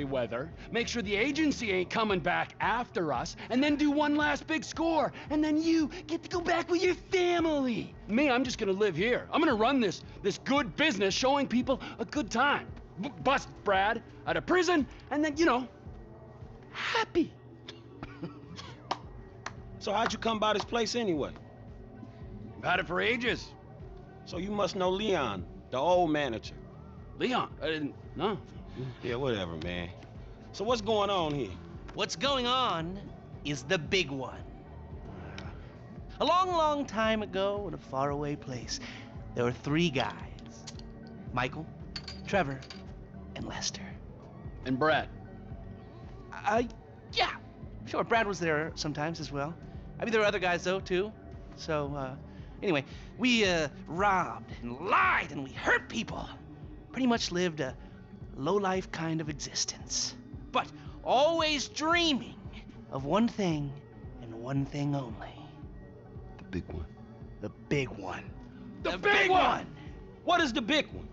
weather, make sure the agency ain't coming back after us, and then do one last big score, and then you get to go back with your family. Me, I'm just gonna live here. I'm gonna run this good business showing people a good time. Bust Brad out of prison, and then, happy. So how'd you come by this place anyway? I've had it for ages. So you must know Leon, the old manager. Leon? I didn't know. Yeah, whatever, man. So what's going on here? What's going on is the big one. A long, long time ago in a faraway place, there were 3 guys. Michael, Trevor, and Lester. And Brad? Yeah. Sure, Brad was there sometimes as well. I mean, there were other guys, though, too. So, anyway, we, robbed and lied and we hurt people. Pretty much lived a low-life kind of existence. But always dreaming of one thing and one thing only. The big one. The big one. The big one! What is the big one?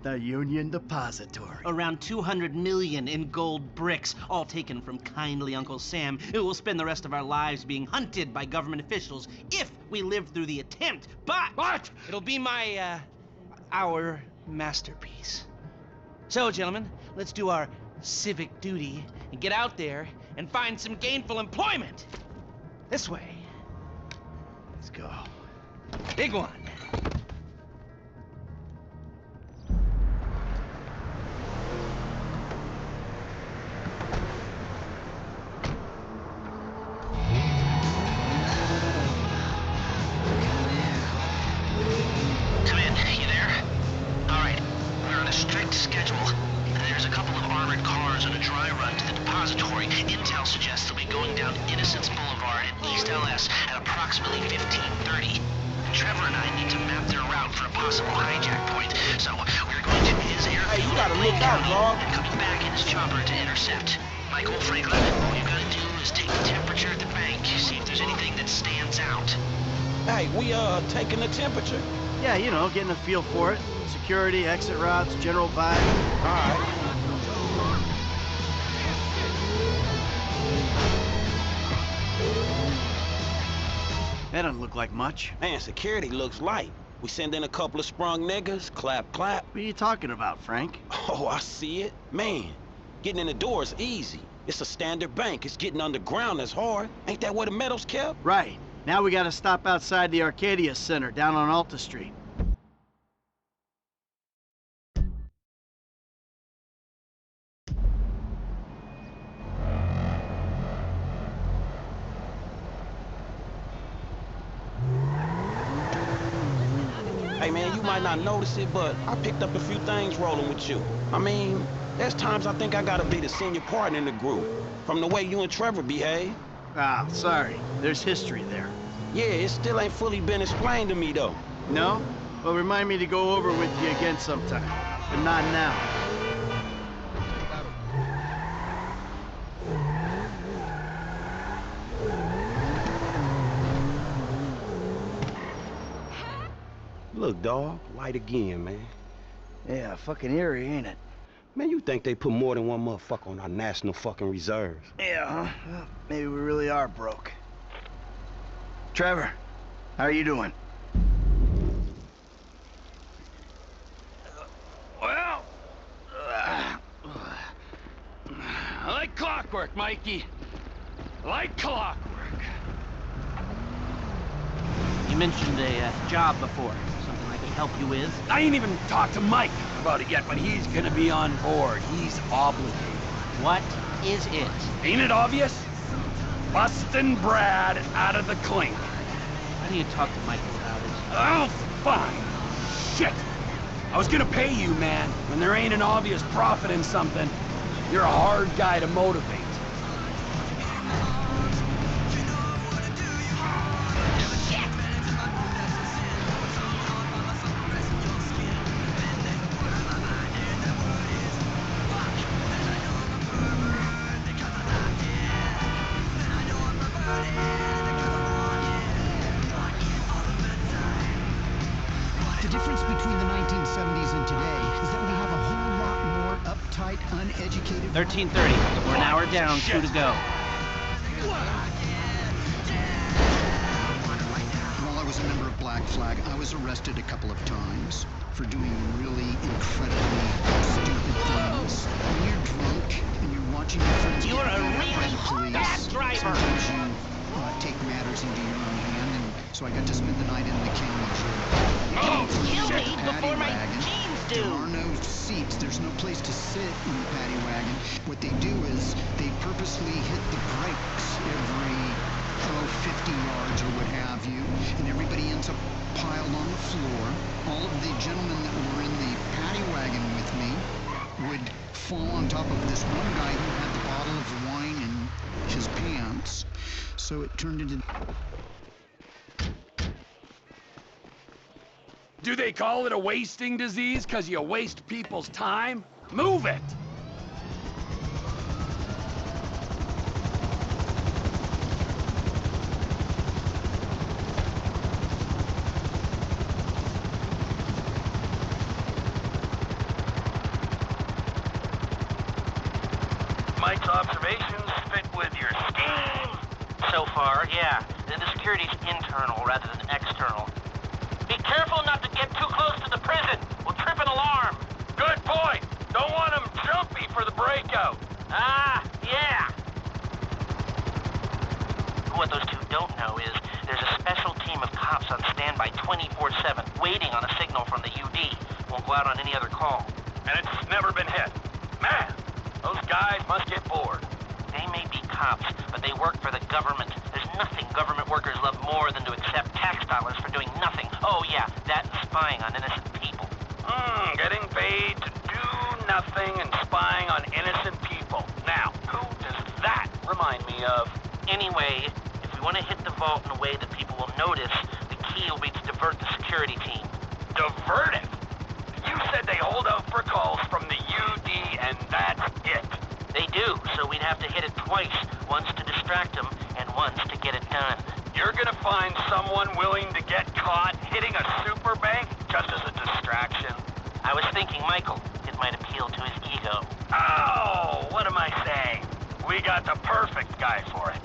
The Union Depository. Around 200 million in gold bricks, all taken from kindly Uncle Sam, who will spend the rest of our lives being hunted by government officials if we live through the attempt. But it'll be our masterpiece. So, gentlemen, let's do our civic duty and get out there and find some gainful employment. This way. Let's go. Big one. Michael, Franklin, all you gotta do is take the temperature at the bank, see if there's anything that stands out. Hey, we taking the temperature? Yeah, getting a feel for it. Security, exit routes, general vibe. All right. That doesn't look like much. Man, security looks light. We send in a couple of sprung niggas, clap, clap. What are you talking about, Frank? Oh, I see it. Man, getting in the door is easy. It's a standard bank. It's getting underground that's hard. Ain't that where the metal's kept? Right. Now we gotta stop outside the Arcadia Center down on Alta Street. Hey man, you might not notice it, but I picked up a few things rolling with you. I mean, there's times I think I gotta be the senior partner in the group, from the way you and Trevor behave. Ah, sorry. There's history there. Yeah, it still ain't fully been explained to me though. No? Well, remind me to go over with you again sometime. But not now. Look, dawg, light again, man. Yeah, fucking eerie, ain't it? Man, you think they put more than one motherfucker on our national fucking reserves? Yeah, huh? Well, maybe we really are broke. Trevor, how are you doing? Well, I like clockwork, Mikey. I like clockwork. You mentioned a job before. Something I could help you with? I ain't even talked to Mike about it yet, but he's gonna be on board. He's obligated. What is it? Ain't it obvious? Busting Brad out of the clink. Why do you talk to Michael about it? Oh, fine. Shit. I was gonna pay you, man. When there ain't an obvious profit in something, you're a hard guy to motivate. The difference between the 1970s and today is that we have a whole lot more uptight, uneducated 13:30. We're an hour down, 2 to go. While I was a member of Black Flag, I was arrested a couple of times for doing really incredibly stupid things. When you're drunk and you're watching your friends You're get a beat up by really the police, bad driver. sometimes you take matters into your own hand, and so I got to spend the night in the county jail. Kill me Paddy before my wagon. jeans There do. are no seats. There's no place to sit in the paddy wagon. What they do is they purposely hit the brakes every 50 yards or what have you, and everybody ends up piled on the floor. All of the gentlemen that were in the paddy wagon with me would fall on top of this one guy who had the bottle of wine in his pants. So it turned into... Do they call it a wasting disease because you waste people's time? Move it! Mike's observations fit with your scheme? So far, yeah. The security's internal rather than external. Be careful not to get too close to the prison. We'll trip an alarm. Good point. Don't want him jumpy for the breakout. Ah, yeah. What those two don't know is there's a special team of cops on standby 24/7, waiting on a signal from the UD. Won't go out on any other call. And it's never been hit. Man, those guys must get bored. They may be cops, but they work for the government. There's nothing government workers love more than to accept tax dollars for doing nothing. Oh yeah, that and spying on innocent people. Getting paid to do nothing and spying on innocent people. Now, who does that remind me of? Anyway, if we want to hit the vault in a way that people will notice, the key will be to divert the security team. Divert it? You said they hold out for calls from the UD and that's it. They do, so we'd have to hit it twice, once to distract them and once to get it done. You're gonna find someone willing to get caught hitting a super bank just as a distraction? I was thinking Michael. It might appeal to his ego. Oh, what am I saying? We got the perfect guy for it.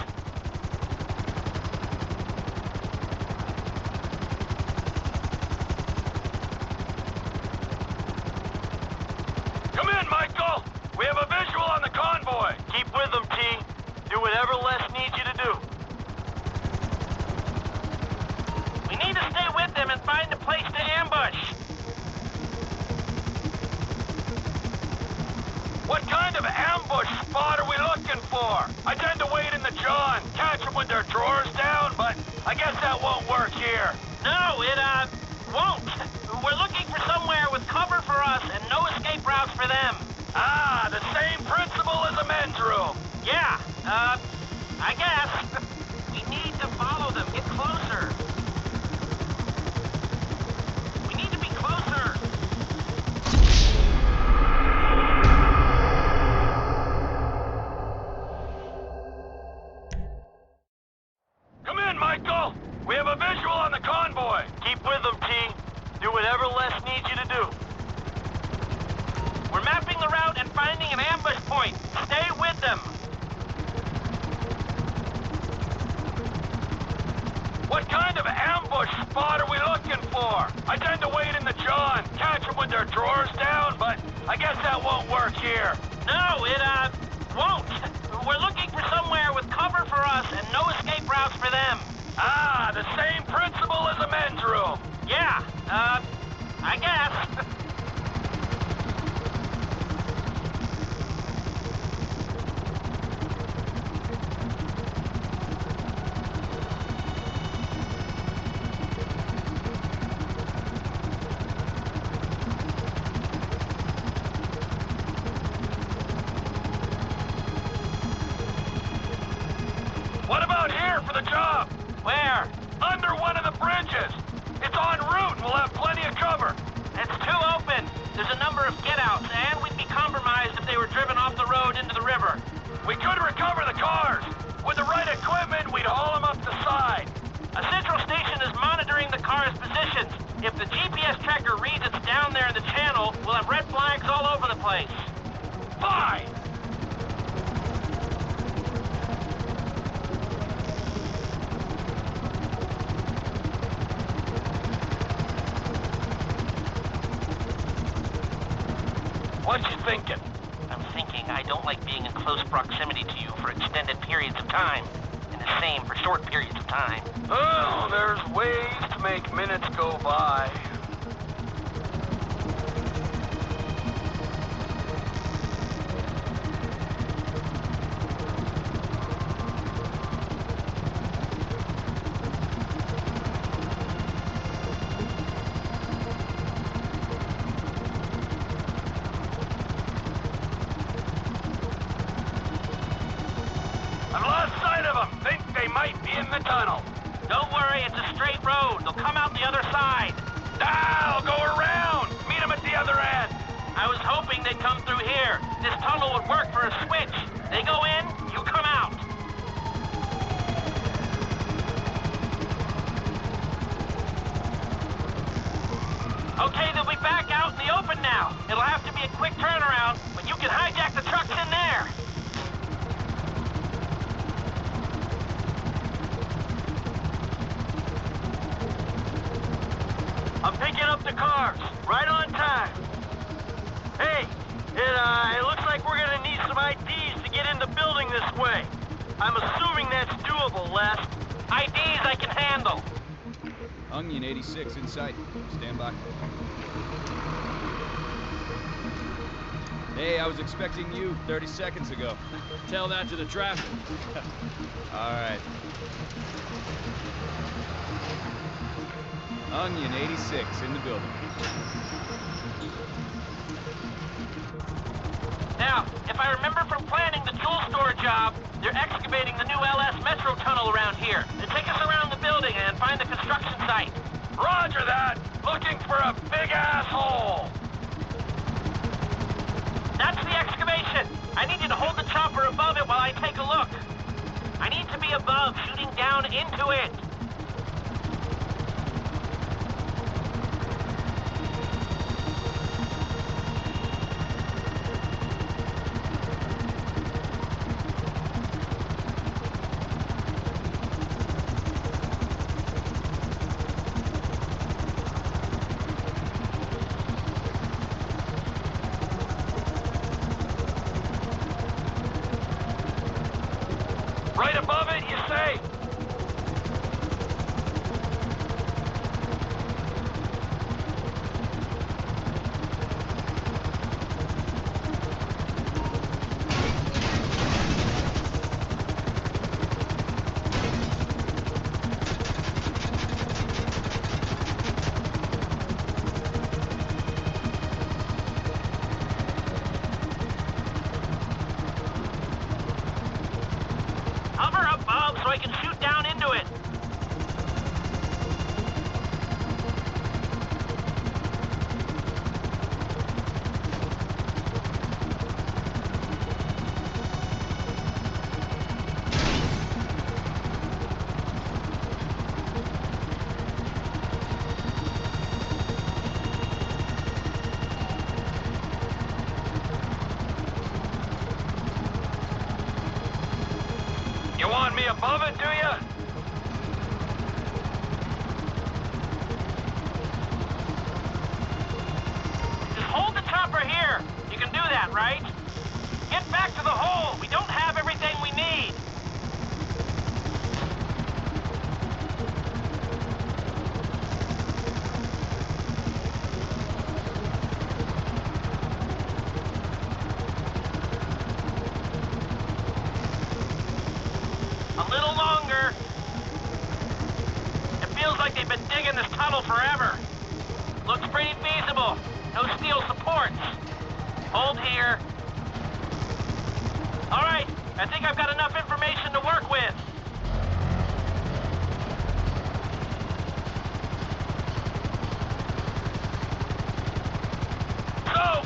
Come in, Michael! We have a visual on the convoy! Keep with them, T. Do whatever Les needs you to do. We need to stay with them and find a place to ambush. What kind of ambush spot are we looking for? I tend to wait in the John, catch them with their drawers down, but I guess that won't work here. No, it, won't. We're looking for somewhere with cover for us and no escape routes for them. Ah, the same principle as a men's room. Yeah, I guess. We need to follow them. Get closer. We need to be closer. Come in, Michael! We have a visual on the convoy! Keep with them, T. Do whatever Les needs you to do. We're mapping the route and finding an ambush point. Stay with them. What kind of ambush spot are we looking for? I tend to wait in the John, catch them with their drawers down, but I guess that won't work here. No, it, won't. We're looking for somewhere with cover for us and no escape routes for them. Ah, the same principle as a men's room. Yeah, I guess. What about here for the job? Where? Under one of the bridges. It's en route. We'll have plenty of cover. It's too open. There's a number of get-outs, and we'd be compromised if they were driven off the road into the river. We could recover the cars. With the right equipment, we'd haul them up the side. A central station is monitoring the car's positions. If the GPS tracker reads it's down there in the channel, we'll have red flags all over the place. Fine. What you thinking? I'm thinking I don't like being in close proximity to you for extended periods of time. And the same for short periods of time. Oh, there's ways to make minutes go by. I've lost sight of them. Think they might be in the tunnel. Don't worry, it's a straight road. They'll come out the other side. I'll go around. Meet them at the other end. I was hoping they'd come through here. This tunnel would work for a switch. They go in, you come out. Okay, they'll be back out in the open now. It'll have to be a quick turnaround, but you can hijack the trucks in there. I'm picking up the cars. Right on time. Hey, it looks like we're gonna need some IDs to get in the building this way. I'm assuming that's doable, Les. IDs I can handle. Onion 86 in sight. Stand by. Hey, I was expecting you 30 seconds ago. Tell that to the traffic. All right. Onion 86 in the building. Now, if I remember from planning the jewel store job, they're excavating the new LS Metro tunnel around here. They take us around the building and find the construction site. Roger that. Looking for a big asshole. That's the excavation. I need you to hold the chopper above it while I take a look. I need to be above, shooting down into it. Right above it, you say? Hover above so I can shoot down into it. You want me above it, do you? Just hold the chopper here. You can do that, right? Get back to the hole. We don't have everything we need. A little longer. It feels like they've been digging this tunnel forever. Looks pretty feasible. No steel supports. Hold here. All right, I think I've got enough information to work with. So,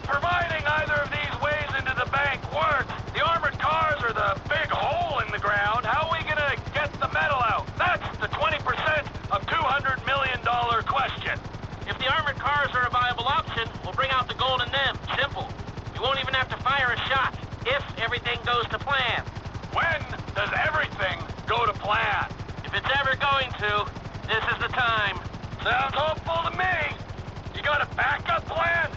providing either of these ways into the bank works, the armored cars are the big hole in the ground. How are we gonna get the metal out? That's the 20% of $200 million question. If the armored cars are a viable option, we'll bring out the gold in them. Simple. You won't even have to fire a shot, if everything goes to plan. When does everything go to plan? If it's ever going to, this is the time. Sounds hopeful to me. You got a backup plan?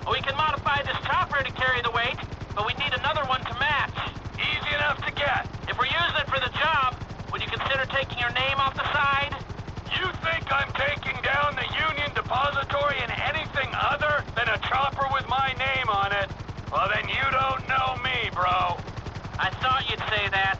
We can modify the chopper to carry the weight, but we need another one to match. Easy enough to get. If we're using it for the job, would you consider taking your name off the side? You think I'm taking down the Union Depository in anything other than a chopper with my name on it? Well, then you don't know me, bro. I thought you'd say that.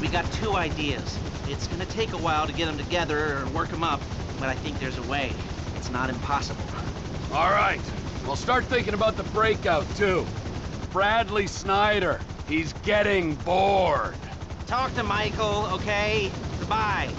We got two ideas. It's gonna take a while to get them together or work them up, but I think there's a way. It's not impossible. All right. We'll start thinking about the breakout, too. Bradley Snyder. He's getting bored. Talk to Michael, okay? Goodbye.